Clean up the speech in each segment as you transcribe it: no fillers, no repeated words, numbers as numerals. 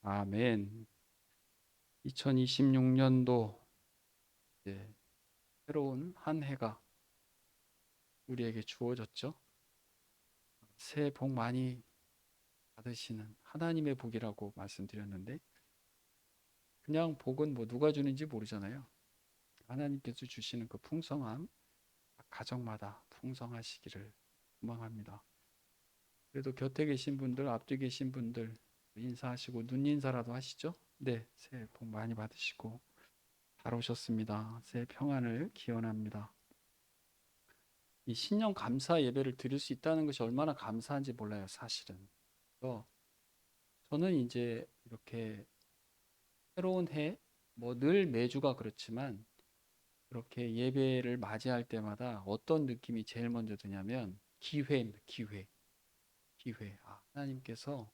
아멘. 2026년도 이제 새로운 한 해가 우리에게 주어졌죠. 새해 복 많이 받으시는 하나님의 복이라고 말씀드렸는데 그냥 복은 뭐 누가 주는지 모르잖아요. 하나님께서 주시는 그 풍성함 가정마다 풍성하시기를 소망합니다. 그래도 곁에 계신 분들, 앞뒤 계신 분들 인사하시고 눈인사라도 하시죠. 네, 새해 복 많이 받으시고 잘 오셨습니다. 새해 평안을 기원합니다. 이 신년 감사 예배를 드릴 수 있다는 것이 얼마나 감사한지 몰라요, 사실은. 그래서 저는 이제 이렇게 새로운 해, 뭐 늘 매주가 그렇지만 이렇게 예배를 맞이할 때마다 어떤 느낌이 제일 먼저 드냐면 기회입니다. 기회. 기회. 아, 하나님께서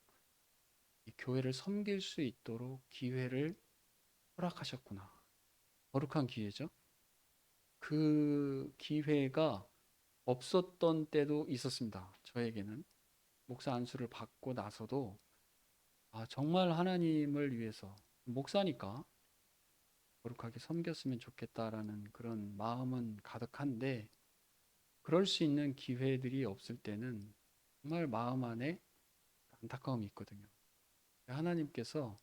이 교회를 섬길 수 있도록 기회를 허락하셨구나. 거룩한 기회죠. 그 기회가 없었던 때도 있었습니다. 저에게는. 목사 안수를 받고 나서도 정말 하나님을 위해서 목사니까 거룩하게 섬겼으면 좋겠다라는 그런 마음은 가득한데 그럴 수 있는 기회들이 없을 때는 정말 마음 안에 안타까움이 있거든요. 하나님께서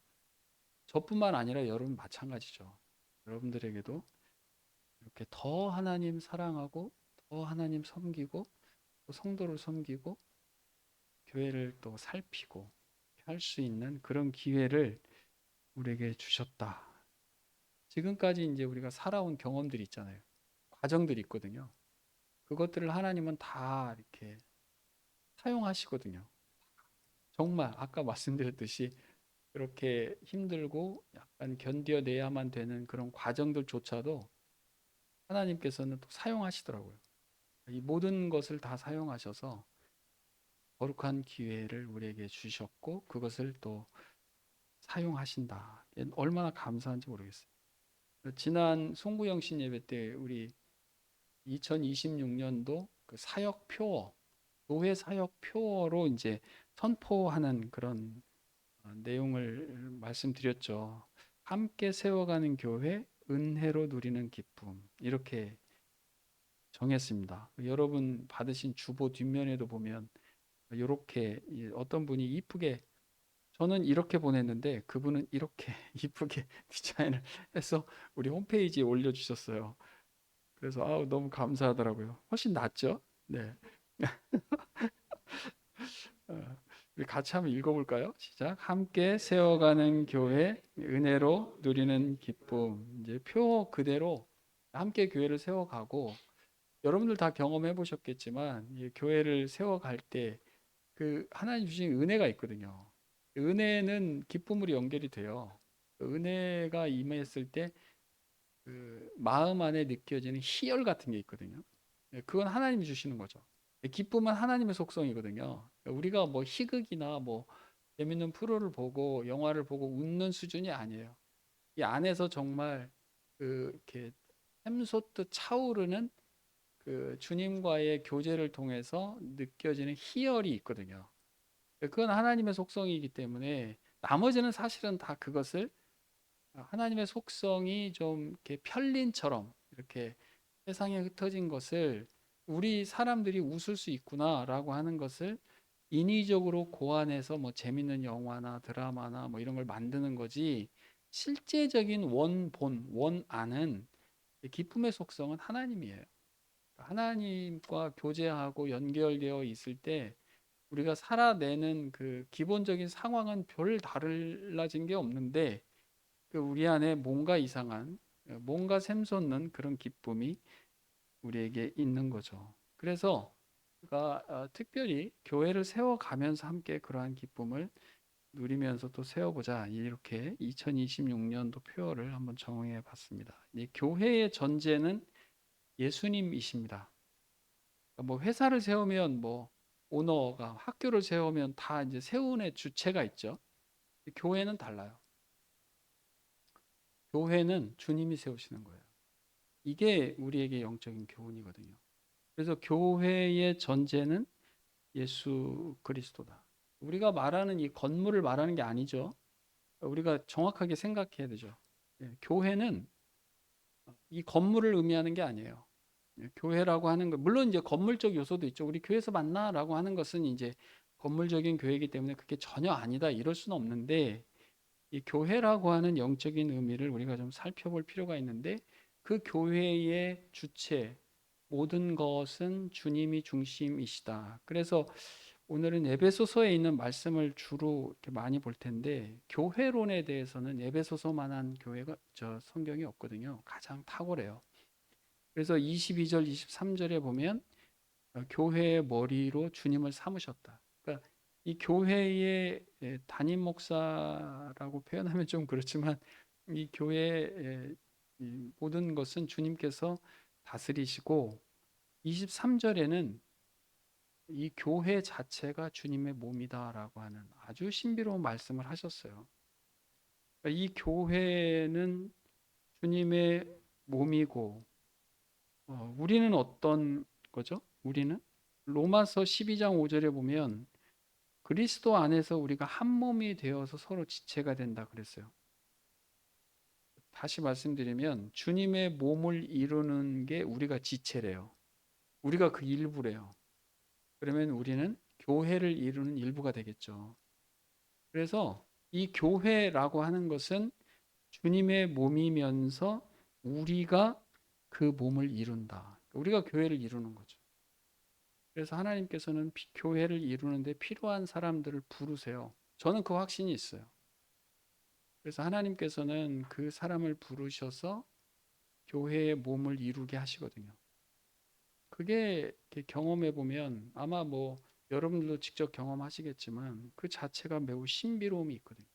저뿐만 아니라 여러분 마찬가지죠. 여러분들에게도 이렇게 더 하나님 사랑하고 더 하나님 섬기고 또 성도를 섬기고 교회를 또 살피고 할 수 있는 그런 기회를 우리에게 주셨다. 지금까지 이제 우리가 살아온 경험들이 있잖아요. 과정들이 있거든요. 그것들을 하나님은 다 이렇게 사용하시거든요. 정말 아까 말씀드렸듯이 그렇게 힘들고 약간 견뎌내야만 되는 그런 과정들조차도 하나님께서는 또 사용하시더라고요. 이 모든 것을 다 사용하셔서 거룩한 기회를 우리에게 주셨고 그것을 또 사용하신다. 얼마나 감사한지 모르겠어요. 지난 송구영신 예배 때 우리 2026년도 그 사역 표어, 교회 사역 표어로 이제 선포하는 그런 내용을 말씀드렸죠. 함께 세워가는 교회, 은혜로 누리는 기쁨. 이렇게 정했습니다. 여러분 받으신 주보 뒷면에도 보면 이렇게 어떤 분이 이쁘게 저는 이렇게 보냈는데 그분은 이렇게 이쁘게 디자인을 해서 우리 홈페이지에 올려주셨어요. 그래서 너무 감사하더라고요. 훨씬 낫죠? 네. 어, 우리 같이 한번 읽어볼까요? 시작. 함께 세워가는 교회, 은혜로 누리는 기쁨. 이제 표 그대로 함께 교회를 세워가고 여러분들 다 경험해 보셨겠지만 이 교회를 세워갈 때 그 하나님 주신 은혜가 있거든요. 은혜는 기쁨으로 연결이 돼요. 은혜가 임했을 때 그 마음 안에 느껴지는 희열 같은 게 있거든요. 그건 하나님이 주시는 거죠. 기쁨은 하나님의 속성이거든요. 우리가 뭐 희극이나 뭐 재밌는 프로를 보고 영화를 보고 웃는 수준이 아니에요. 이 안에서 정말 그 이렇게 샘솟듯 차오르는 그 주님과의 교제를 통해서 느껴지는 희열이 있거든요. 그건 하나님의 속성이기 때문에 나머지는 사실은 다 그것을 하나님의 속성이 좀 이렇게 편린처럼 이렇게 세상에 흩어진 것을 우리 사람들이 웃을 수 있구나라고 하는 것을 인위적으로 고안해서 뭐 재밌는 영화나 드라마나 뭐 이런 걸 만드는 거지 실제적인 원본, 원안은 기쁨의 속성은 하나님이에요. 하나님과 교제하고 연결되어 있을 때 우리가 살아내는 그 기본적인 상황은 별 달라진 게 없는데 그 우리 안에 뭔가 이상한 뭔가 샘솟는 그런 기쁨이 우리에게 있는 거죠. 그래서 우리가 특별히 교회를 세워가면서 함께 그러한 기쁨을 누리면서 또 세워보자 이렇게 2026년도 표어를 한번 정해 봤습니다. 이 교회의 전제는 예수님이십니다. 그러니까 뭐 회사를 세우면 뭐 오너가 학교를 세우면 다 이제 세운의 주체가 있죠. 교회는 달라요. 교회는 주님이 세우시는 거예요. 이게 우리에게 영적인 교훈이거든요. 그래서 교회의 전제는 예수 그리스도다. 우리가 말하는 이 건물을 말하는 게 아니죠. 우리가 정확하게 생각해야 되죠. 교회는 이 건물을 의미하는 게 아니에요. 교회라고 하는 거 물론 이제 건물적 요소도 있죠. 우리 교회에서 만나라고 하는 것은 이제 건물적인 교회이기 때문에 그게 전혀 아니다 이럴 수는 없는데 이 교회라고 하는 영적인 의미를 우리가 좀 살펴볼 필요가 있는데 그 교회의 주체 모든 것은 주님이 중심이시다. 그래서 오늘은 에베소서에 있는 말씀을 주로 이렇게 많이 볼 텐데 교회론에 대해서는 에베소서만한 교회가 성경이 없거든요. 가장 탁월해요. 그래서 22절, 23절에 보면 교회의 머리로 주님을 삼으셨다. 그러니까 이 교회의 담임 목사라고 표현하면 좀 그렇지만 이 교회의 이 모든 것은 주님께서 다스리시고 23절에는 이 교회 자체가 주님의 몸이다라고 하는 아주 신비로운 말씀을 하셨어요. 그러니까 이 교회는 주님의 몸이고 우리는 어떤 거죠? 우리는 로마서 12장 5절에 보면 그리스도 안에서 우리가 한 몸이 되어서 서로 지체가 된다 그랬어요. 다시 말씀드리면 주님의 몸을 이루는 게 우리가 지체래요. 우리가 그 일부래요. 그러면 우리는 교회를 이루는 일부가 되겠죠. 그래서 이 교회라고 하는 것은 주님의 몸이면서 우리가 그 몸을 이룬다. 우리가 교회를 이루는 거죠. 그래서 하나님께서는 교회를 이루는데 필요한 사람들을 부르세요. 저는 그 확신이 있어요. 그래서 하나님께서는 그 사람을 부르셔서 교회의 몸을 이루게 하시거든요. 그게 경험해 보면 아마 뭐 여러분들도 직접 경험하시겠지만 그 자체가 매우 신비로움이 있거든요.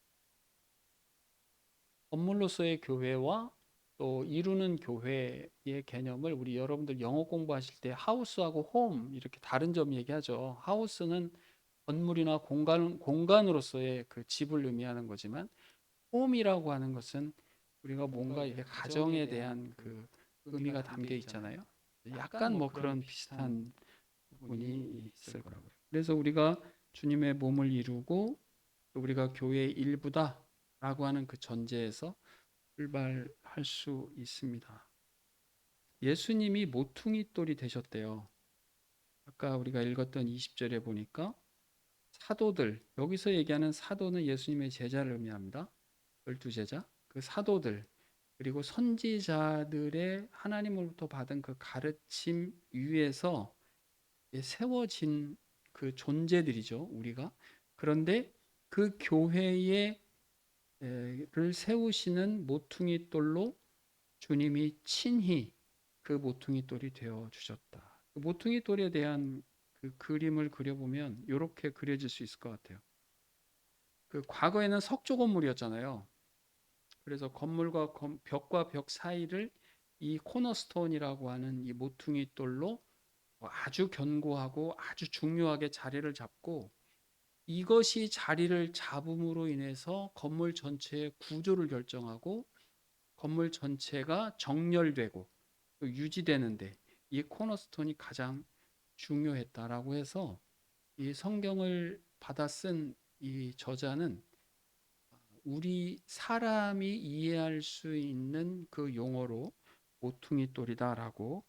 건물로서의 교회와 또 이루는 교회의 개념을 우리 여러분들 영어 공부하실 때 하우스하고 홈 이렇게 다른 점 얘기하죠. 하우스는 건물이나 공간으로서의 그 집을 의미하는 거지만 홈이라고 하는 것은 우리가 뭔가 이게 가정에 대한 그 의미가 담겨 있잖아요. 약간 뭐 그런 비슷한 부분이 있을 거라고요. 그래서 우리가 주님의 몸을 이루고 우리가 교회의 일부다라고 하는 그 전제에서 출발할 수 있습니다. 예수님이 모퉁이 돌이 되셨대요. 아까 우리가 읽었던 20절에 보니까 사도들, 여기서 얘기하는 사도는 예수님의 제자를 의미합니다. 12제자. 그 사도들, 그리고 선지자들의 하나님으로부터 받은 그 가르침 위에서 세워진 그 존재들이죠, 우리가. 그런데 그 교회를 세우시는 모퉁이 돌로 주님이 친히 그 모퉁이 돌이 되어 주셨다. 그 모퉁이 돌에 대한 그 그림을 그려보면 이렇게 그려질 수 있을 것 같아요. 그 과거에는 석조 건물이었잖아요. 그래서 건물과 벽과 벽 사이를 이 코너스톤이라고 하는 이 모퉁이 돌로 아주 견고하고 아주 중요하게 자리를 잡고 이것이 자리를 잡음으로 인해서 건물 전체의 구조를 결정하고 건물 전체가 정렬되고 유지되는데 이 코너스톤이 가장 중요했다라고 해서 이 성경을 받아 쓴 이 저자는 우리 사람이 이해할 수 있는 그 용어로 모퉁이 돌이다라고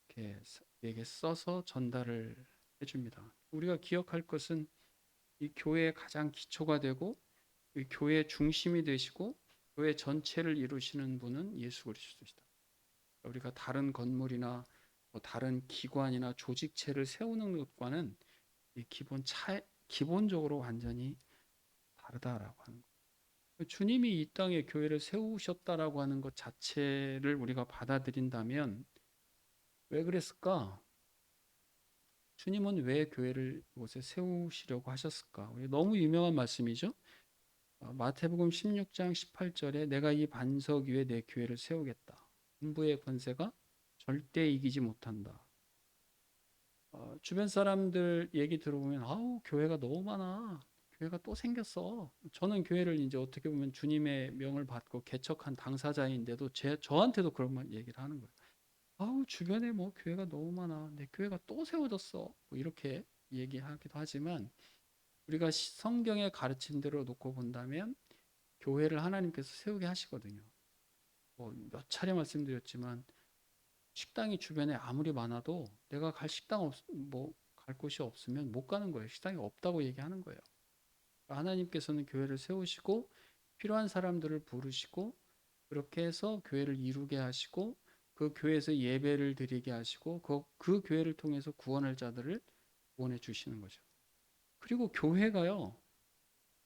이렇게 써서 전달을 해줍니다. 우리가 기억할 것은 이 교회의 가장 기초가 되고 이 교회의 중심이 되시고 교회 전체를 이루시는 분은 예수 그리스도시다. 우리가 다른 건물이나 뭐 다른 기관이나 조직체를 세우는 것과는 이 기본적으로 완전히 다르다라고 하는 것. 주님이 이 땅에 교회를 세우셨다라고 하는 것 자체를 우리가 받아들인다면 왜 그랬을까? 주님은 왜 교회를 이곳에 세우시려고 하셨을까? 너무 유명한 말씀이죠. 마태복음 16장 18절에 내가 이 반석 위에 내 교회를 세우겠다. 음부의 권세가 절대 이기지 못한다. 주변 사람들 얘기 들어보면 아우 교회가 너무 많아. 교회가 또 생겼어. 저는 교회를 이제 어떻게 보면 주님의 명을 받고 개척한 당사자인데도 저한테도 그런 말 얘기를 하는 거예요. 아우 주변에 뭐 교회가 너무 많아. 내 교회가 또 세워졌어. 뭐 이렇게 얘기하기도 하지만 우리가 성경의 가르침대로 놓고 본다면 교회를 하나님께서 세우게 하시거든요. 몇 차례 말씀드렸지만 식당이 주변에 아무리 많아도 내가 갈 식당 갈 곳이 없으면 못 가는 거예요. 식당이 없다고 얘기하는 거예요. 하나님께서는 교회를 세우시고 필요한 사람들을 부르시고 그렇게 해서 교회를 이루게 하시고 그 교회에서 예배를 드리게 하시고 그 교회를 통해서 구원할 자들을 구원해 주시는 거죠. 그리고 교회가요,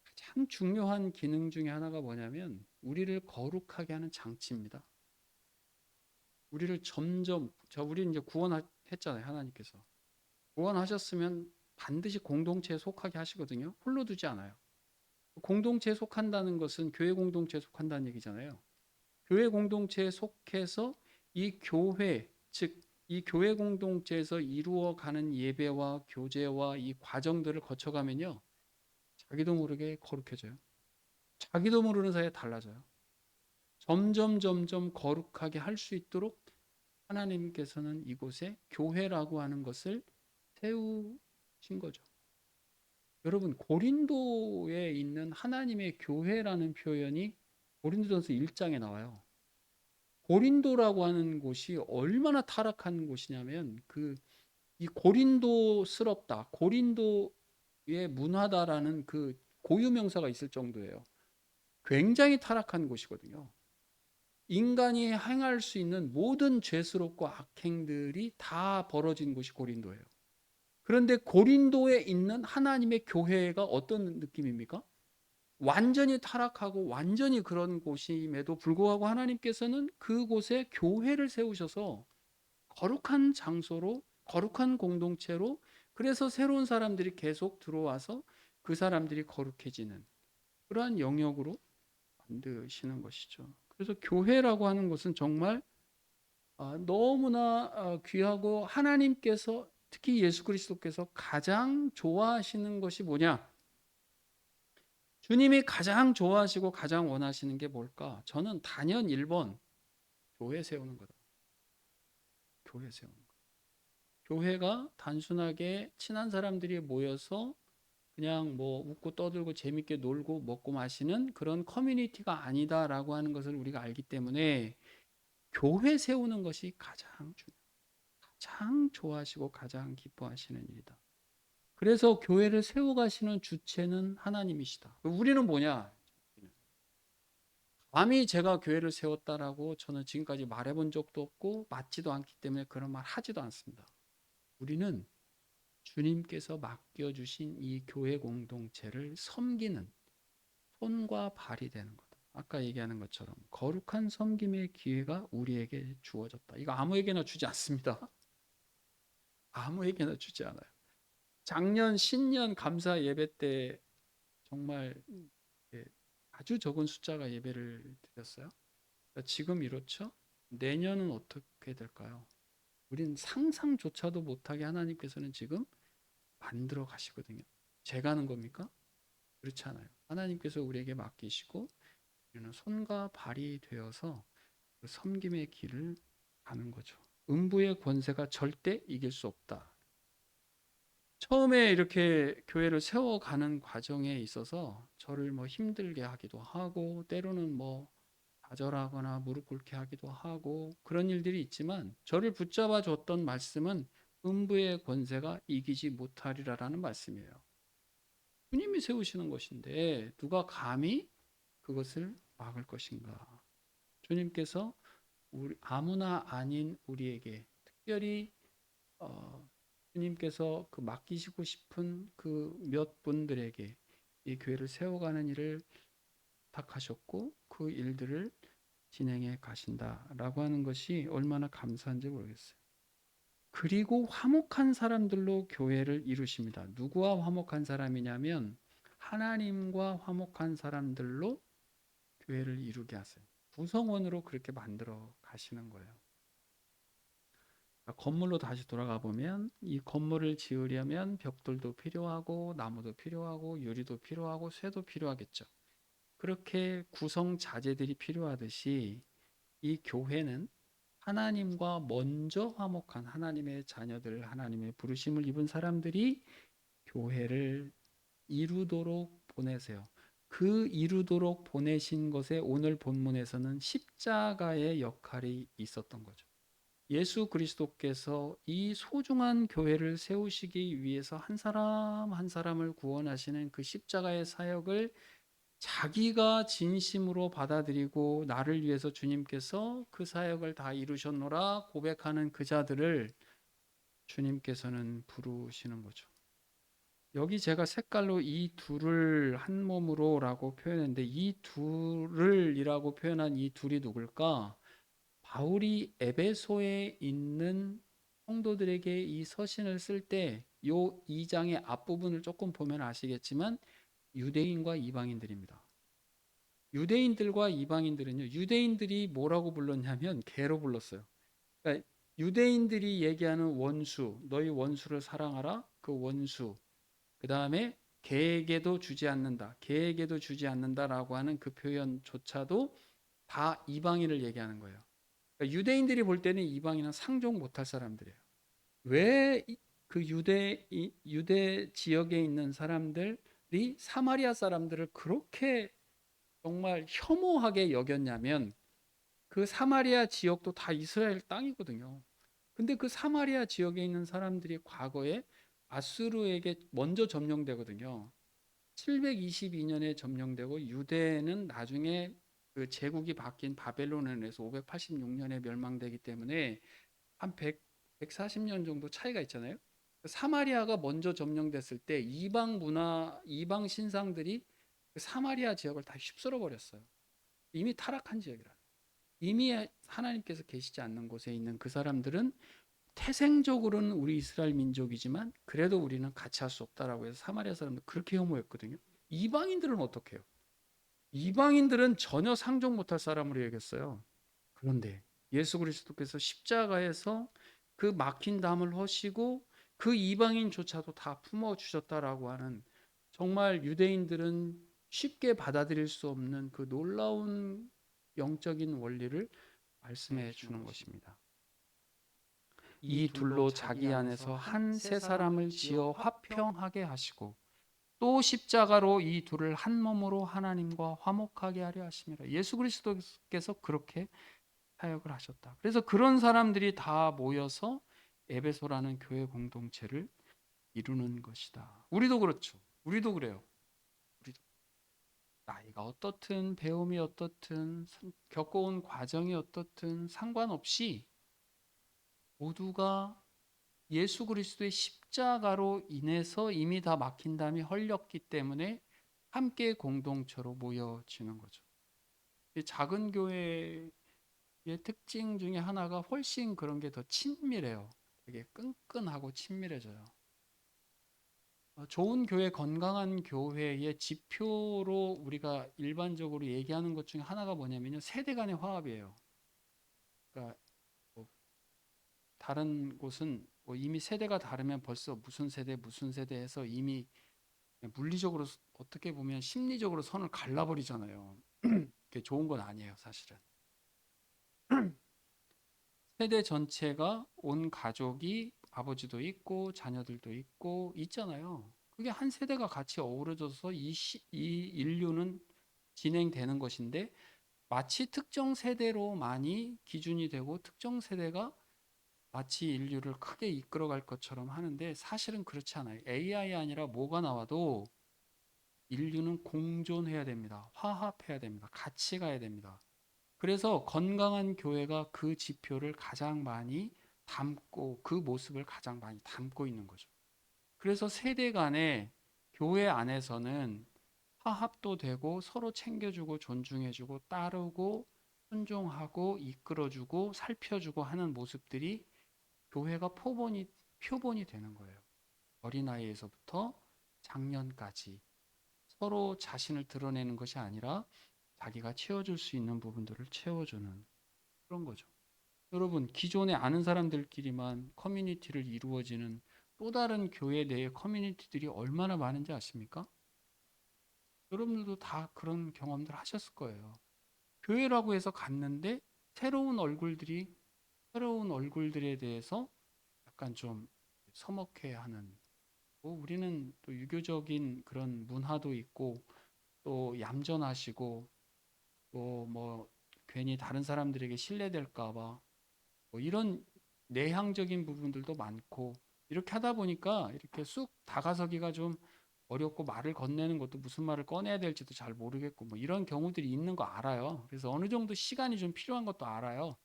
가장 중요한 기능 중에 하나가 뭐냐면 우리를 거룩하게 하는 장치입니다. 우리를 우리는 이제 구원했잖아요. 하나님께서 구원하셨으면 반드시 공동체에 속하게 하시거든요. 홀로 두지 않아요. 공동체에 속한다는 것은 교회 공동체에 속한다는 얘기잖아요. 교회 공동체에 속해서 이 교회, 즉 이 교회 공동체에서 이루어가는 예배와 교제와 이 과정들을 거쳐가면요, 자기도 모르게 거룩해져요. 자기도 모르는 사이에 달라져요. 점점 거룩하게 할 수 있도록 하나님께서는 이곳에 교회라고 하는 것을 세우신 거죠. 여러분, 고린도에 있는 하나님의 교회라는 표현이 고린도전서 1장에 나와요. 고린도라고 하는 곳이 얼마나 타락한 곳이냐면 이 고린도스럽다, 고린도의 문화다라는 그 고유명사가 있을 정도예요. 굉장히 타락한 곳이거든요. 인간이 행할 수 있는 모든 죄스럽고 악행들이 다 벌어진 곳이 고린도예요. 그런데 고린도에 있는 하나님의 교회가 어떤 느낌입니까? 완전히 타락하고 완전히 그런 곳임에도 불구하고 하나님께서는 그곳에 교회를 세우셔서 거룩한 장소로, 거룩한 공동체로, 그래서 새로운 사람들이 계속 들어와서 그 사람들이 거룩해지는 그러한 영역으로 만드시는 것이죠. 그래서 교회라고 하는 것은 정말 너무나 귀하고, 하나님께서 특히 예수 그리스도께서 가장 좋아하시는 것이 뭐냐? 주님이 가장 좋아하시고 가장 원하시는 게 뭘까? 저는 단연 1번, 교회 세우는 거다. 교회 세우는 거. 교회가 단순하게 친한 사람들이 모여서 그냥 뭐 웃고 떠들고 재밌게 놀고 먹고 마시는 그런 커뮤니티가 아니다라고 하는 것을 우리가 알기 때문에 교회 세우는 것이 가장 좋아하시고 가장 기뻐하시는 일이다. 그래서 교회를 세워가시는 주체는 하나님이시다. 우리는 뭐냐? 감히 제가 교회를 세웠다라고 저는 지금까지 말해본 적도 없고 맞지도 않기 때문에 그런 말 하지도 않습니다. 우리는 주님께서 맡겨주신 이 교회 공동체를 섬기는 손과 발이 되는 거다. 아까 얘기하는 것처럼 거룩한 섬김의 기회가 우리에게 주어졌다. 이거 아무에게나 주지 않습니다. 아무에게나 주지 않아요. 작년 신년 감사 예배 때 정말 아주 적은 숫자가 예배를 드렸어요. 그러니까 지금 이렇죠? 내년은 어떻게 될까요? 우린 상상조차도 못하게 하나님께서는 지금 만들어 가시거든요. 제가 하는 겁니까? 그렇지 않아요. 하나님께서 우리에게 맡기시고 우리는 손과 발이 되어서 그 섬김의 길을 가는 거죠. 음부의 권세가 절대 이길 수 없다. 처음에 이렇게 교회를 세워가는 과정에 있어서 저를 힘들게 하기도 하고, 때로는 좌절하거나 무릎 꿇게 하기도 하고 그런 일들이 있지만, 저를 붙잡아 줬던 말씀은 음부의 권세가 이기지 못하리라라는 말씀이에요. 주님이 세우시는 것인데 누가 감히 그것을 막을 것인가? 주님께서 아무나 아닌 우리에게 특별히 주님께서 그 맡기시고 싶은 그 몇 분들에게 이 교회를 세워가는 일을 부탁하셨고 그 일들을 진행해 가신다라고 하는 것이 얼마나 감사한지 모르겠어요. 그리고 화목한 사람들로 교회를 이루십니다. 누구와 화목한 사람이냐면 하나님과 화목한 사람들로 교회를 이루게 하세요. 구성원으로 그렇게 만들어 가시는 거예요. 건물로 다시 돌아가 보면 이 건물을 지으려면 벽돌도 필요하고 나무도 필요하고 유리도 필요하고 쇠도 필요하겠죠. 그렇게 구성 자재들이 필요하듯이 이 교회는 하나님과 먼저 화목한 하나님의 자녀들, 하나님의 부르심을 입은 사람들이 교회를 이루도록 보내세요. 그 이루도록 보내신 것에 오늘 본문에서는 십자가의 역할이 있었던 거죠. 예수 그리스도께서 이 소중한 교회를 세우시기 위해서 한 사람 한 사람을 구원하시는 그 십자가의 사역을 자기가 진심으로 받아들이고 나를 위해서 주님께서 그 사역을 다 이루셨노라 고백하는 그 자들을 주님께서는 부르시는 거죠. 여기 제가 색깔로 이 둘을 한 몸으로라고 표현했는데 이 둘을이라고 표현한 이 둘이 누굴까? 바울이 에베소에 있는 성도들에게 이 서신을 쓸 때 요 2장의 앞부분을 조금 보면 아시겠지만 유대인과 이방인들입니다. 유대인들과 이방인들은요. 유대인들이 뭐라고 불렀냐면 개로 불렀어요. 그러니까 유대인들이 얘기하는 원수, 너희 원수를 사랑하라. 그 원수. 그다음에 개에게도 주지 않는다. 개에게도 주지 않는다라고 하는 그 표현조차도 다 이방인을 얘기하는 거예요. 그러니까 유대인들이 볼 때는 이방인은 상종 못할 사람들이에요. 왜 그 유대 지역에 있는 사람들이 사마리아 사람들을 그렇게 정말 혐오하게 여겼냐면 그 사마리아 지역도 다 이스라엘 땅이거든요. 근데 그 사마리아 지역에 있는 사람들이 과거에 아수르에게 먼저 점령되거든요. 722년에 점령되고 유대는 나중에 그 제국이 바뀐 바벨론에 의해서 586년에 멸망되기 때문에 한 140년 정도 차이가 있잖아요. 사마리아가 먼저 점령됐을 때 이방 문화, 이방 신상들이 그 사마리아 지역을 다 휩쓸어 버렸어요. 이미 타락한 지역이라. 이미 하나님께서 계시지 않는 곳에 있는 그 사람들은 태생적으로는 우리 이스라엘 민족이지만 그래도 우리는 같이 할 수 없다라고 해서 사마리아 사람들 그렇게 혐오했거든요. 이방인들은 어떻게 해요? 이방인들은 전혀 상종 못할 사람으로 여겼어요. 그런데 예수 그리스도께서 십자가에서 그 막힌 담을 허시고 그 이방인조차도 다 품어 주셨다라고 하는 정말 유대인들은 쉽게 받아들일 수 없는 그 놀라운 영적인 원리를 말씀해 주는 것입니다. 이 둘로 자기 안에서 한 세 사람을 지어 화평하게 하시고 또 십자가로 이 둘을 한 몸으로 하나님과 화목하게 하려 하심이라. 예수 그리스도께서 그렇게 사역을 하셨다. 그래서 그런 사람들이 다 모여서 에베소라는 교회 공동체를 이루는 것이다. 우리도 그렇죠. 우리도 그래요. 우리도 나이가 어떻든 배움이 어떻든 겪어온 과정이 어떻든 상관없이 모두가 예수 그리스도의 십자가로 인해서 이미 다 막힌 담이 헐렸기 때문에 함께 공동체로 모여지는 거죠. 이 작은 교회의 특징 중에 하나가 훨씬 그런 게 더 친밀해요. 되게 끈끈하고 친밀해져요. 좋은 교회, 건강한 교회의 지표로 우리가 일반적으로 얘기하는 것 중에 하나가 뭐냐면요. 세대 간의 화합이에요. 그러니까 뭐 다른 곳은 뭐 이미 세대가 다르면 벌써 무슨 세대 해서 이미 물리적으로 어떻게 보면 심리적으로 선을 갈라버리잖아요. 그게 좋은 건 아니에요, 사실은. 세대 전체가 온 가족이 아버지도 있고 자녀들도 있고 있잖아요. 그게 한 세대가 같이 어우러져서 이 인류는 진행되는 것인데 마치 특정 세대로만이 기준이 되고 특정 세대가 마치 인류를 크게 이끌어갈 것처럼 하는데 사실은 그렇지 않아요. AI 아니라 뭐가 나와도 인류는 공존해야 됩니다. 화합해야 됩니다. 같이 가야 됩니다. 그래서 건강한 교회가 그 지표를 가장 많이 담고 그 모습을 가장 많이 담고 있는 거죠. 그래서 세대 간에 교회 안에서는 화합도 되고 서로 챙겨주고 존중해주고 따르고 순종하고 이끌어주고 살펴주고 하는 모습들이 교회가 표본이 되는 거예요. 어린아이에서부터 장년까지 서로 자신을 드러내는 것이 아니라 자기가 채워줄 수 있는 부분들을 채워주는 그런 거죠. 여러분, 기존에 아는 사람들끼리만 커뮤니티를 이루어지는 또 다른 교회 내의 커뮤니티들이 얼마나 많은지 아십니까? 여러분들도 다 그런 경험들 하셨을 거예요. 교회라고 해서 갔는데 새로운 얼굴들에 대해서 약간 좀 서먹해하는 우리는 또 유교적인 그런 문화도 있고 또 얌전하시고 또 뭐 괜히 다른 사람들에게 신뢰될까 봐 뭐 이런 내향적인 부분들도 많고 이렇게 하다 보니까 이렇게 쑥 다가서기가 좀 어렵고 말을 건네는 것도 무슨 말을 꺼내야 될지도 잘 모르겠고 뭐 이런 경우들이 있는 거 알아요. 그래서 어느 정도 시간이 좀 필요한 것도 알아요.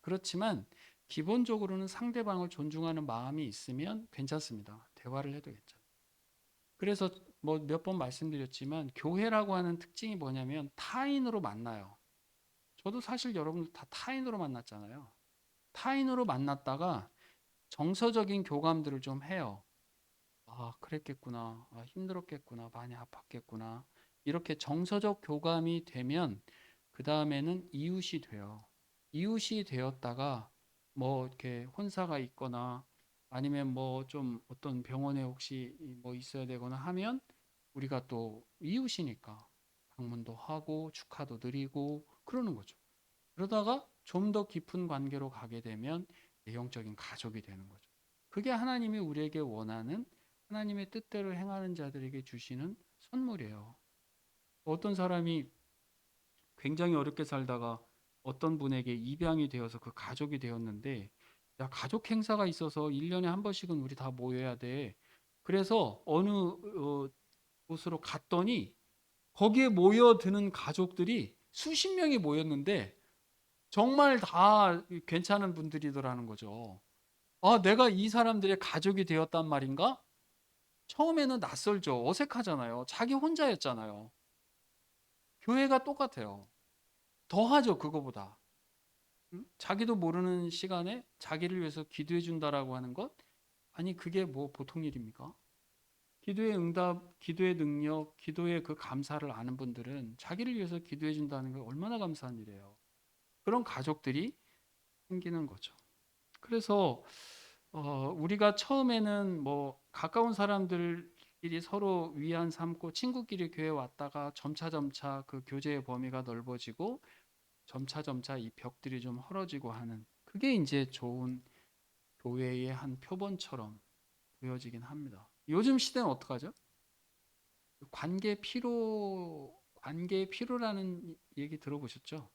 그렇지만 기본적으로는 상대방을 존중하는 마음이 있으면 괜찮습니다. 대화를 해도 괜찮아요. 그래서 뭐 몇 번 말씀드렸지만 교회라고 하는 특징이 뭐냐면 타인으로 만나요. 저도 사실 여러분들 다 타인으로 만났잖아요. 타인으로 만났다가 정서적인 교감들을 좀 해요. 아, 그랬겠구나. 아, 힘들었겠구나. 많이 아팠겠구나. 이렇게 정서적 교감이 되면 그 다음에는 이웃이 돼요. 이웃이 되었다가 뭐 이렇게 혼사가 있거나 아니면 뭐 좀 어떤 병원에 혹시 뭐 있어야 되거나 하면 우리가 또 이웃이니까 방문도 하고 축하도 드리고 그러는 거죠. 그러다가 좀 더 깊은 관계로 가게 되면 내용적인 가족이 되는 거죠. 그게 하나님이 우리에게 원하는 하나님의 뜻대로 행하는 자들에게 주시는 선물이에요. 어떤 사람이 굉장히 어렵게 살다가 어떤 분에게 입양이 되어서 그 가족이 되었는데 야, 가족 행사가 있어서 1년에 한 번씩은 우리 다 모여야 돼. 그래서 어느 곳으로 갔더니 거기에 모여드는 가족들이 수십 명이 모였는데 정말 다 괜찮은 분들이더라는 거죠. 아, 내가 이 사람들의 가족이 되었단 말인가? 처음에는 낯설죠. 어색하잖아요. 자기 혼자였잖아요. 교회가 똑같아요. 더하죠, 그거보다. 응? 자기도 모르는 시간에 자기를 위해서 기도해 준다라고 하는 것? 아니, 그게 뭐 보통 일입니까? 기도의 응답, 기도의 능력, 기도의 그 감사를 아는 분들은 자기를 위해서 기도해 준다는 게 얼마나 감사한 일이에요. 그런 가족들이 생기는 거죠. 그래서 우리가 처음에는 뭐 가까운 사람들끼리 서로 위안 삼고 친구끼리 교회 왔다가 점차 그 교제의 범위가 넓어지고 점차 이 벽들이 좀 헐어지고 하는 그게 이제 좋은 교회의 한 표본처럼 보여지긴 합니다. 요즘 시대는 어떡하죠? 관계 피로라는 얘기 들어보셨죠?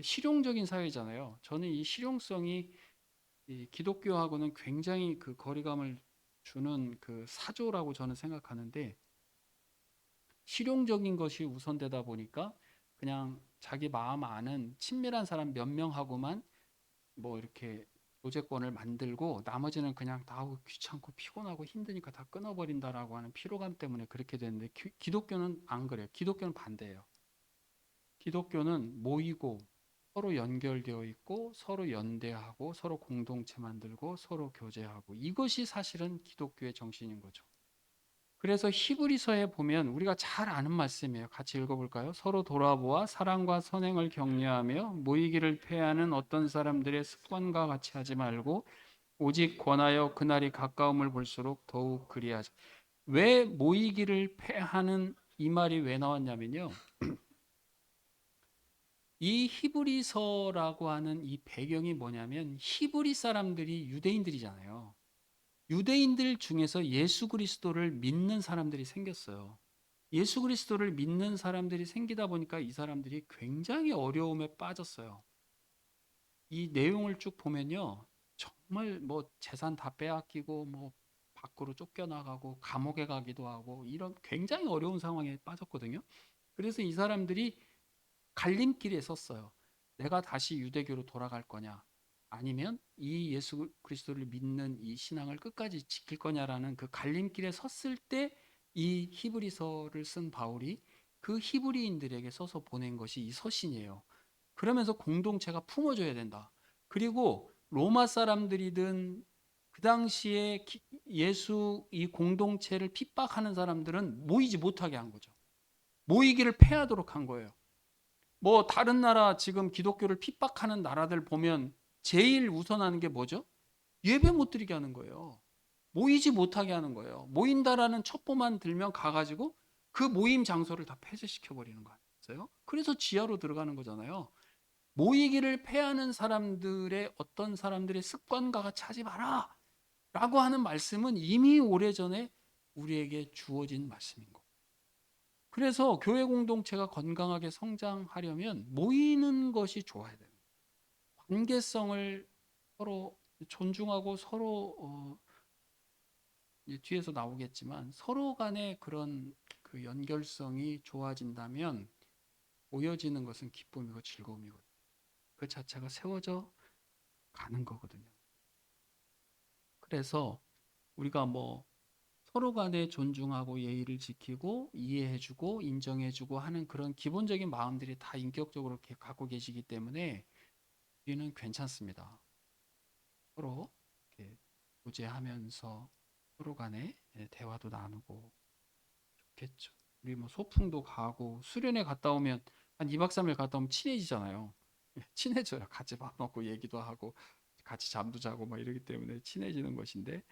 실용적인 사회잖아요. 저는 이 실용성이 이 기독교하고는 굉장히 그 거리감을 주는 그 사조라고 저는 생각하는데 실용적인 것이 우선되다 보니까 그냥 자기 마음 아는 친밀한 사람 몇 명하고만 뭐 이렇게 교제권을 만들고 나머지는 그냥 다 귀찮고 피곤하고 힘드니까 다 끊어버린다라고 하는 피로감 때문에 그렇게 되는데 기독교는 안 그래요. 기독교는 반대예요. 기독교는 모이고 서로 연결되어 있고 서로 연대하고 서로 공동체 만들고 서로 교제하고 이것이 사실은 기독교의 정신인 거죠. 그래서 히브리서에 보면 우리가 잘 아는 말씀이에요. 같이 읽어볼까요? 서로 돌아보아 사랑과 선행을 격려하며 모이기를 패하는 어떤 사람들의 습관과 같이 하지 말고 오직 권하여 그날이 가까움을 볼수록 더욱 그리하자. 왜 모이기를 패하는 이 말이 왜 나왔냐면요. 이 히브리서라고 하는 이 배경이 뭐냐면 히브리 사람들이 유대인들이잖아요. 유대인들 중에서 예수 그리스도를 믿는 사람들이 생겼어요. 예수 그리스도를 믿는 사람들이 생기다 보니까 이 사람들이 굉장히 어려움에 빠졌어요. 이 내용을 쭉 보면요. 정말 뭐 재산 다 빼앗기고 뭐 밖으로 쫓겨나가고 감옥에 가기도 하고 이런 굉장히 어려운 상황에 빠졌거든요. 그래서 이 사람들이 갈림길에 섰어요. 내가 다시 유대교로 돌아갈 거냐? 아니면 이 예수 그리스도를 믿는 이 신앙을 끝까지 지킬 거냐라는 그 갈림길에 섰을 때 이 히브리서를 쓴 바울이 그 히브리인들에게 써서 보낸 것이 이 서신이에요. 그러면서 공동체가 품어져야 된다. 그리고 로마 사람들이든 그 당시에 예수 이 공동체를 핍박하는 사람들은 모이지 못하게 한 거죠. 모이기를 패하도록 한 거예요. 뭐 다른 나라 지금 기독교를 핍박하는 나라들 보면 제일 우선하는 게 뭐죠? 예배 못 드리게 하는 거예요. 모이지 못하게 하는 거예요. 모인다라는 첩보만 들면 가가지고 그 모임 장소를 다 폐쇄시켜 버리는 거 아니겠어요? 그래서 지하로 들어가는 거잖아요. 모이기를 패하는 사람들의 어떤 사람들의 습관과 같이 하지 마라 라고 하는 말씀은 이미 오래전에 우리에게 주어진 말씀인 거. 그래서 교회 공동체가 건강하게 성장하려면 모이는 것이 좋아야 돼요. 관계성을 서로 존중하고 서로 이제 뒤에서 나오겠지만 서로 간의 그런 그 연결성이 좋아진다면 모여지는 것은 기쁨이고 즐거움이거든요. 그 자체가 세워져 가는 거거든요. 그래서 우리가 뭐 서로 간에 존중하고 예의를 지키고 이해해주고 인정해주고 하는 그런 기본적인 마음들이 다 인격적으로 이렇게 갖고 계시기 때문에 우리는 괜찮습니다. 서로 이렇게 교제하면서 서로 간에 대화도 나누고 좋겠죠. 우리 뭐 소풍도 가고 수련회 갔다 오면 한 2박 3일 갔다 오면 친해지잖아요. 친해져요. 같이 밥 먹고 얘기도 하고 같이 잠도 자고 막 이러기 때문에 친해지는 것인데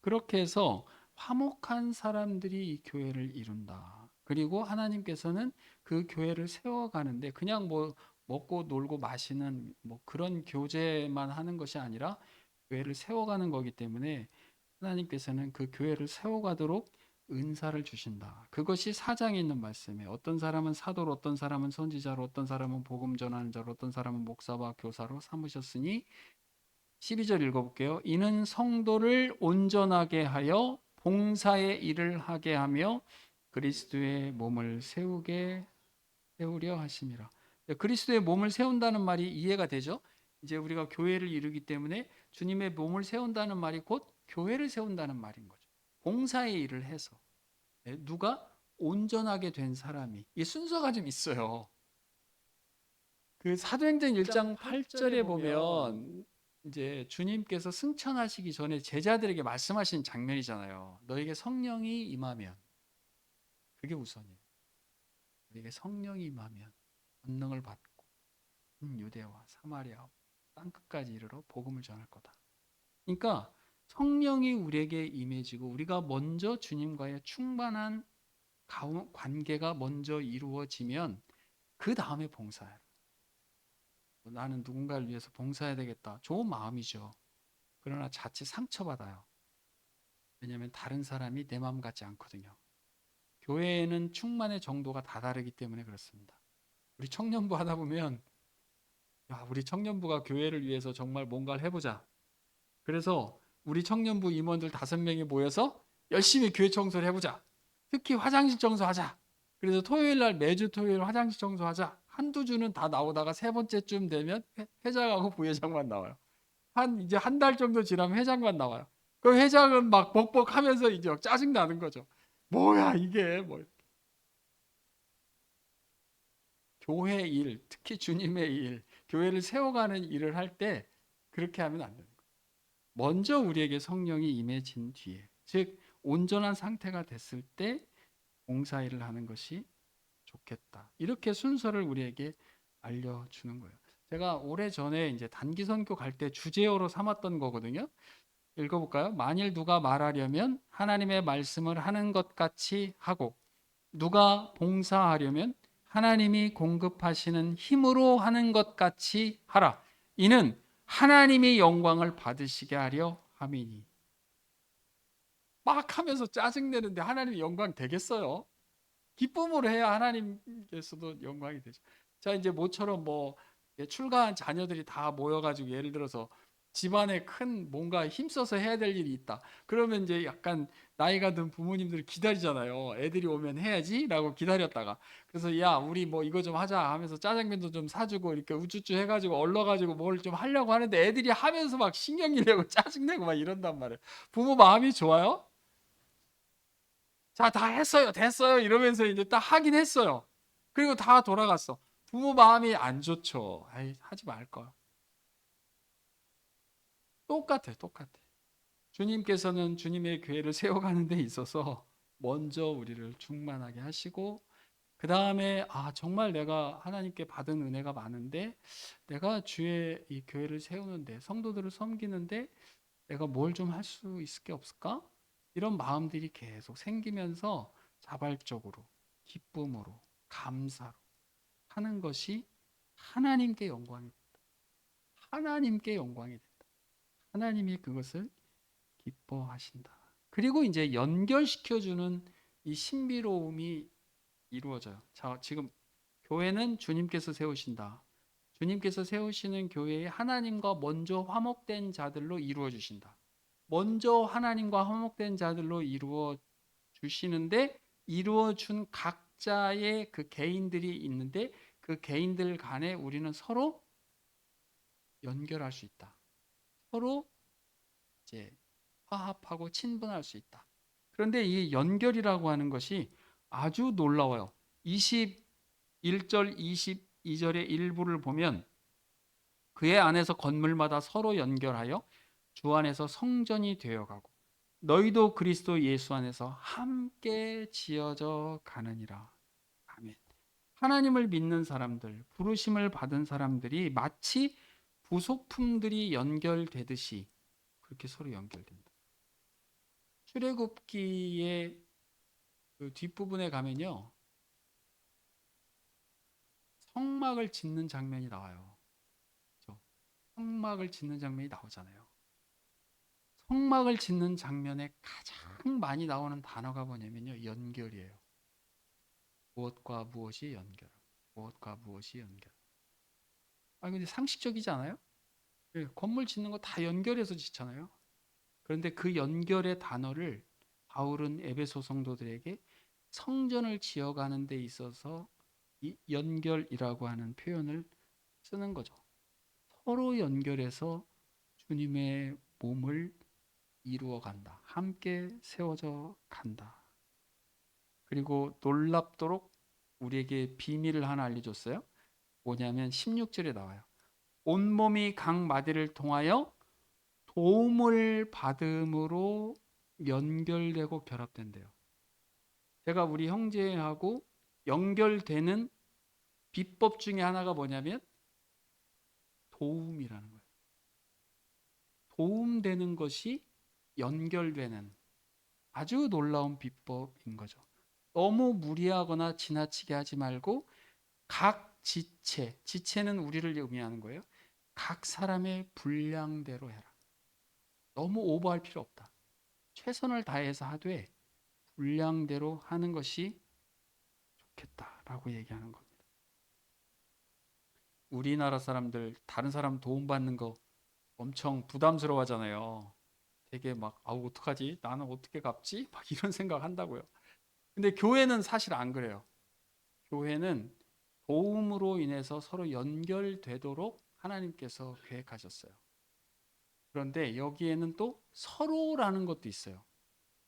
그렇게 해서 화목한 사람들이 이 교회를 이룬다. 그리고 하나님께서는 그 교회를 세워가는데 그냥 뭐 먹고 놀고 마시는 뭐 그런 교제만 하는 것이 아니라 교회를 세워가는 거기 때문에 하나님께서는 그 교회를 세워가도록 은사를 주신다. 그것이 사장에 있는 말씀이에요. 어떤 사람은 사도로, 어떤 사람은 선지자로, 어떤 사람은 복음 전하는 자로, 어떤 사람은 목사와 교사로 삼으셨으니 12절 읽어볼게요. 이는 성도를 온전하게 하여 봉사의 일을 하게 하며 그리스도의 몸을 세우려 하심이라. 그리스도의 몸을 세운다는 말이 이해가 되죠? 이제 우리가 교회를 이루기 때문에 주님의 몸을 세운다는 말이 곧 교회를 세운다는 말인 거죠. 봉사의 일을 해서 누가 온전하게 된 사람이 이 순서가 좀 있어요. 그 사도행전 1장 8절에 보면 이제 주님께서 승천하시기 전에 제자들에게 말씀하신 장면이잖아요. 너에게 성령이 임하면 그게 우선이에요. 너에게 성령이 임하면 권능을 받고 유대와 사마리아 땅 끝까지 이르러 복음을 전할 거다. 그러니까 성령이 우리에게 임해지고 우리가 먼저 주님과의 충만한 관계가 먼저 이루어지면 그 다음에 봉사해요. 나는 누군가를 위해서 봉사해야 되겠다. 좋은 마음이죠. 그러나 자칫 상처받아요. 왜냐하면 다른 사람이 내 마음 같지 않거든요. 교회에는 충만의 정도가 다 다르기 때문에 그렇습니다. 우리 청년부 하다 보면 야, 우리 청년부가 교회를 위해서 정말 뭔가를 해보자. 그래서 우리 청년부 임원들 5명이 모여서 열심히 교회 청소를 해보자. 특히 화장실 청소하자. 그래서 토요일 날 매주 토요일 화장실 청소하자. 한두 주는 다 나오다가 세 번째쯤 되면 회장하고 부회장만 나와요. 이제 한 달 정도 지나면 회장만 나와요. 그 회장은 막 벅벅하면서 이제 짜증 나는 거죠. 뭐야 이게 뭐 교회 일, 특히 주님의 일, 교회를 세워가는 일을 할 때 그렇게 하면 안 되는 거예요. 먼저 우리에게 성령이 임해진 뒤에, 즉 온전한 상태가 됐을 때 봉사일을 하는 것이 좋겠다. 이렇게 순서를 우리에게 알려주는 거예요. 제가 오래전에 이제 단기 선교 갈 때 주제어로 삼았던 거거든요. 읽어볼까요? 만일 누가 말하려면 하나님의 말씀을 하는 것 같이 하고 누가 봉사하려면 하나님이 공급하시는 힘으로 하는 것 같이 하라. 이는 하나님이 영광을 받으시게 하려 함이니. 막 하면서 짜증내는데 하나님이 영광 되겠어요? 기쁨으로 해야 하나님께서도 영광이 되죠. 자, 이제 모처럼 뭐 출가한 자녀들이 다 모여가지고 예를 들어서 집안에 큰 뭔가 힘써서 해야 될 일이 있다. 그러면 이제 약간 나이가 든 부모님들이 기다리잖아요. 애들이 오면 해야지라고 기다렸다가 그래서 야 우리 뭐 이거 좀 하자 하면서 짜장면도 좀 사주고 이렇게 우쭈쭈 해가지고 얼러가지고 뭘 좀 하려고 하는데 애들이 하면서 막 신경이 내고 짜증내고 막 이런단 말이에요. 부모 마음이 좋아요? 자, 다 했어요. 됐어요. 이러면서 이제 딱 하긴 했어요. 그리고 다 돌아갔어. 부모 마음이 안 좋죠. 아이, 하지 말 걸. 똑같아, 똑같아. 주님께서는 주님의 교회를 세워가는 데 있어서 먼저 우리를 충만하게 하시고 그 다음에 정말 내가 하나님께 받은 은혜가 많은데 내가 주의 이 교회를 세우는데 성도들을 섬기는데 내가 뭘 좀 할 수 있을 게 없을까? 이런 마음들이 계속 생기면서 자발적으로 기쁨으로 감사로 하는 것이 하나님께 영광이 된다. 하나님께 영광이 된다. 하나님이 그것을 기뻐하신다. 그리고 이제 연결시켜주는 이 신비로움이 이루어져요. 자, 지금 교회는 주님께서 세우신다. 주님께서 세우시는 교회에 하나님과 먼저 화목된 자들로 이루어 주신다. 먼저 하나님과 화목된 자들로 이루어 주시는데 이루어 준 각자의 그 개인들이 있는데 그 개인들 간에 우리는 서로 연결할 수 있다. 서로 이제 화합하고 친분할 수 있다. 그런데 이 연결이라고 하는 것이 아주 놀라워요. 21절, 22절의 일부를 보면 그의 안에서 건물마다 서로 연결하여 주 안에서 성전이 되어가고 너희도 그리스도 예수 안에서 함께 지어져 가느니라. 아멘. 하나님을 믿는 사람들, 부르심을 받은 사람들이 마치 부속품들이 연결되듯이 그렇게 서로 연결된다. 출애굽기의 그 뒷부분에 가면요. 성막을 짓는 장면이 나와요. 그렇죠? 성막을 짓는 장면이 나오잖아요. 성막을 짓는 장면에 가장 많이 나오는 단어가 뭐냐면요. 연결이에요. 무엇과 무엇이 연결. 무엇과 무엇이 연결. 근데 상식적이지 않아요? 예, 건물 짓는 거 다 연결해서 짓잖아요. 그런데 그 연결의 단어를 바울은 에베소 성도들에게 성전을 지어가는 데 있어서 이 연결이라고 하는 표현을 쓰는 거죠. 서로 연결해서 주님의 몸을 이루어 간다. 함께 세워져 간다. 그리고 놀랍도록 우리에게 비밀을 하나 알려줬어요. 뭐냐면 16절에 나와요. 온몸이 각 마디를 통하여 도움을 받음으로 연결되고 결합된대요. 제가 우리 형제하고 연결되는 비법 중에 하나가 뭐냐면 도움이라는 거예요. 도움되는 것이 연결되는 아주 놀라운 비법인 거죠. 너무 무리하거나 지나치게 하지 말고 각 지체는 우리를 의미하는 거예요. 각 사람의 분량대로 해라. 너무 오버할 필요 없다. 최선을 다해서 하되 분량대로 하는 것이 좋겠다라고 얘기하는 겁니다. 우리나라 사람들 다른 사람 도움받는 거 엄청 부담스러워하잖아요. 되게 막 아우 어떡하지? 나는 어떻게 갚지? 막 이런 생각 한다고요. 근데 교회는 사실 안 그래요. 교회는 도움으로 인해서 서로 연결되도록 하나님께서 계획하셨어요. 그런데 여기에는 또 서로라는 것도 있어요.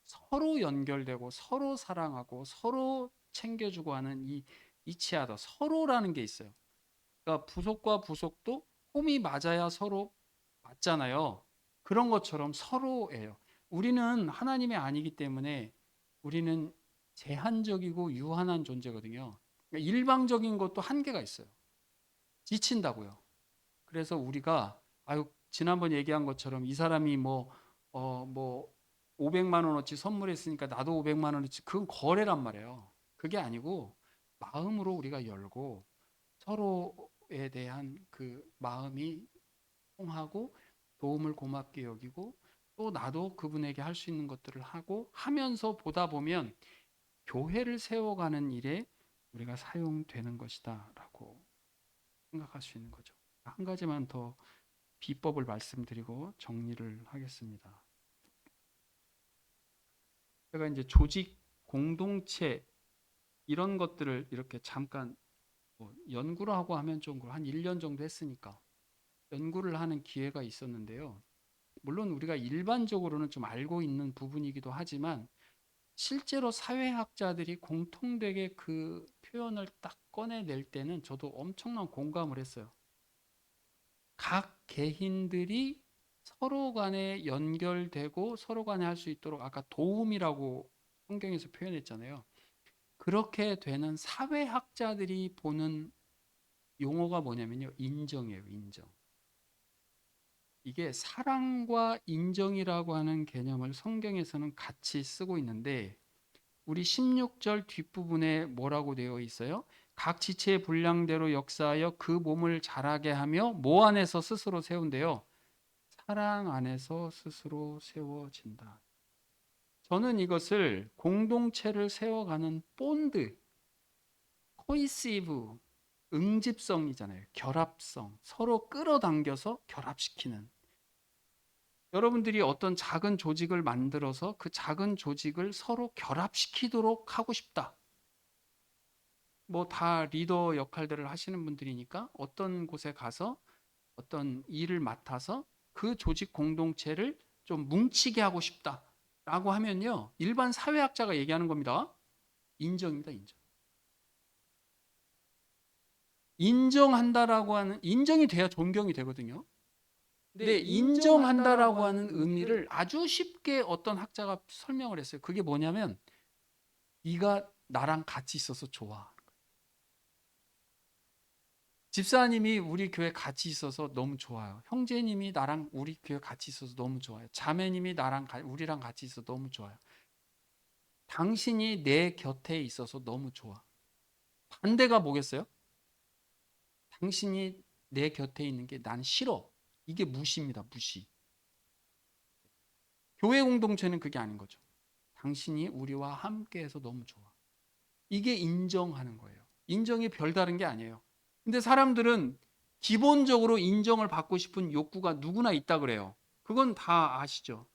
서로 연결되고 서로 사랑하고 서로 챙겨주고 하는 이 이치하다 서로라는 게 있어요. 그러니까 부속과 부속도 홈이 맞아야 서로 맞잖아요. 그런 것처럼 서로예요. 우리는 하나님의 아니기 때문에 우리는 제한적이고 유한한 존재거든요. 그러니까 일방적인 것도 한계가 있어요. 지친다고요. 그래서 우리가 지난번 얘기한 것처럼 이 사람이 뭐 500만 원어치 선물했으니까 나도 500만 원어치 그건 거래란 말이에요. 그게 아니고 마음으로 우리가 열고 서로에 대한 그 마음이 통하고 도움을 고맙게 여기고 또 나도 그분에게 할 수 있는 것들을 하고 하면서 보다 보면 교회를 세워가는 일에 우리가 사용되는 것이다라고 생각할 수 있는 거죠. 한 가지만 더 비법을 말씀드리고 정리를 하겠습니다. 제가 이제 조직, 공동체 이런 것들을 이렇게 잠깐 연구를 하고 하면 좀 한 1년 정도 했으니까 연구를 하는 기회가 있었는데요. 물론 우리가 일반적으로는 좀 알고 있는 부분이기도 하지만 실제로 사회학자들이 공통되게 그 표현을 딱 꺼내낼 때는 저도 엄청난 공감을 했어요. 각 개인들이 서로 간에 연결되고 서로 간에 할 수 있도록 아까 도움이라고 성경에서 표현했잖아요. 그렇게 되는 사회학자들이 보는 용어가 뭐냐면요. 인정이에요. 인정. 이게 사랑과 인정이라고 하는 개념을 성경에서는 같이 쓰고 있는데 우리 16절 뒷부분에 뭐라고 되어 있어요? 각 지체의 분량대로 역사하여 그 몸을 자라게 하며 뭐 안에서 스스로 세운대요? 사랑 안에서 스스로 세워진다. 저는 이것을 공동체를 세워가는 본드, 코이시브, 응집성이잖아요. 결합성, 서로 끌어당겨서 결합시키는. 여러분들이 어떤 작은 조직을 만들어서 그 작은 조직을 서로 결합시키도록 하고 싶다. 뭐 다 리더 역할들을 하시는 분들이니까 어떤 곳에 가서 어떤 일을 맡아서 그 조직 공동체를 좀 뭉치게 하고 싶다라고 하면요. 일반 사회학자가 얘기하는 겁니다. 인정입니다, 인정. 인정한다라고 하는, 인정이 돼야 존경이 되거든요. 근데 인정한다라고 하는 의미를 아주 쉽게 어떤 학자가 설명을 했어요. 그게 뭐냐면 네가 나랑 같이 있어서 좋아. 집사님이 우리 교회 같이 있어서 너무 좋아요. 형제님이 나랑 우리 교회 같이 있어서 너무 좋아요. 자매님이 우리랑 같이 있어서 너무 좋아요. 당신이 내 곁에 있어서 너무 좋아. 반대가 뭐겠어요? 당신이 내 곁에 있는 게 난 싫어. 이게 무시입니다, 무시. 교회 공동체는 그게 아닌 거죠. 당신이 우리와 함께해서 너무 좋아. 이게 인정하는 거예요. 인정이 별다른 게 아니에요. 근데 사람들은 기본적으로 인정을 받고 싶은 욕구가 누구나 있다 그래요. 그건 다 아시죠?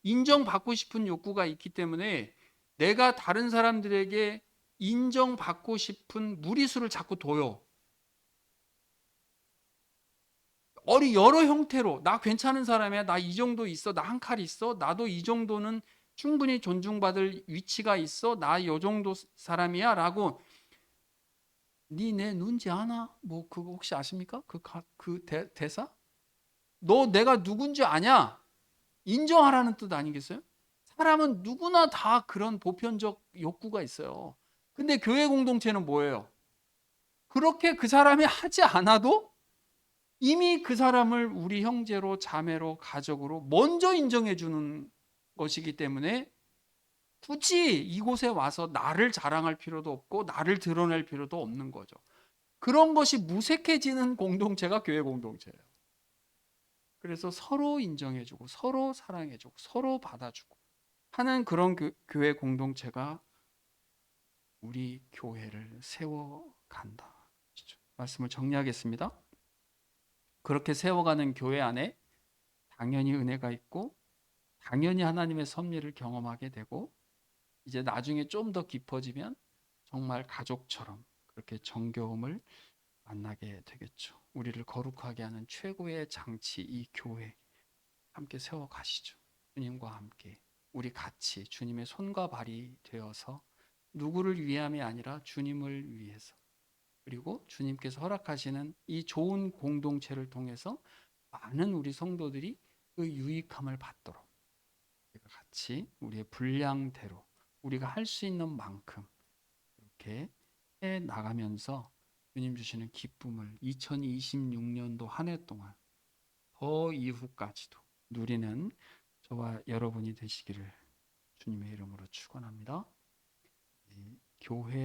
인정받고 싶은 욕구가 있기 때문에 내가 다른 사람들에게 인정받고 싶은 무리수를 자꾸 둬요. 여러 형태로 나 괜찮은 사람이야. 나 이 정도 있어. 나 한 칼 있어. 나도 이 정도는 충분히 존중받을 위치가 있어. 나 이 정도 사람이야. 라고 니 내 누군지 아나? 뭐 그거 혹시 아십니까? 대사? 너 내가 누군지 아냐? 인정하라는 뜻 아니겠어요? 사람은 누구나 다 그런 보편적 욕구가 있어요. 근데 교회 공동체는 뭐예요? 그렇게 그 사람이 하지 않아도 이미 그 사람을 우리 형제로 자매로 가족으로 먼저 인정해 주는 것이기 때문에 굳이 이곳에 와서 나를 자랑할 필요도 없고 나를 드러낼 필요도 없는 거죠. 그런 것이 무색해지는 공동체가 교회 공동체예요. 그래서 서로 인정해주고 서로 사랑해주고 서로 받아주고 하는 그런 교회 공동체가 우리 교회를 세워간다. 말씀을 정리하겠습니다. 그렇게 세워가는 교회 안에 당연히 은혜가 있고 당연히 하나님의 섭리를 경험하게 되고 이제 나중에 좀 더 깊어지면 정말 가족처럼 그렇게 정겨움을 만나게 되겠죠. 우리를 거룩하게 하는 최고의 장치 이 교회 함께 세워 가시죠. 주님과 함께 우리 같이 주님의 손과 발이 되어서 누구를 위함이 아니라 주님을 위해서 그리고 주님께서 허락하시는 이 좋은 공동체를 통해서 많은 우리 성도들이 그 유익함을 받도록 우리가 같이 우리의 분량대로 우리가 할 수 있는 만큼 이렇게 해 나가면서 주님 주시는 기쁨을 2026년도 한 해 동안 더 이후까지도 누리는 저와 여러분이 되시기를 주님의 이름으로 축원합니다. 교회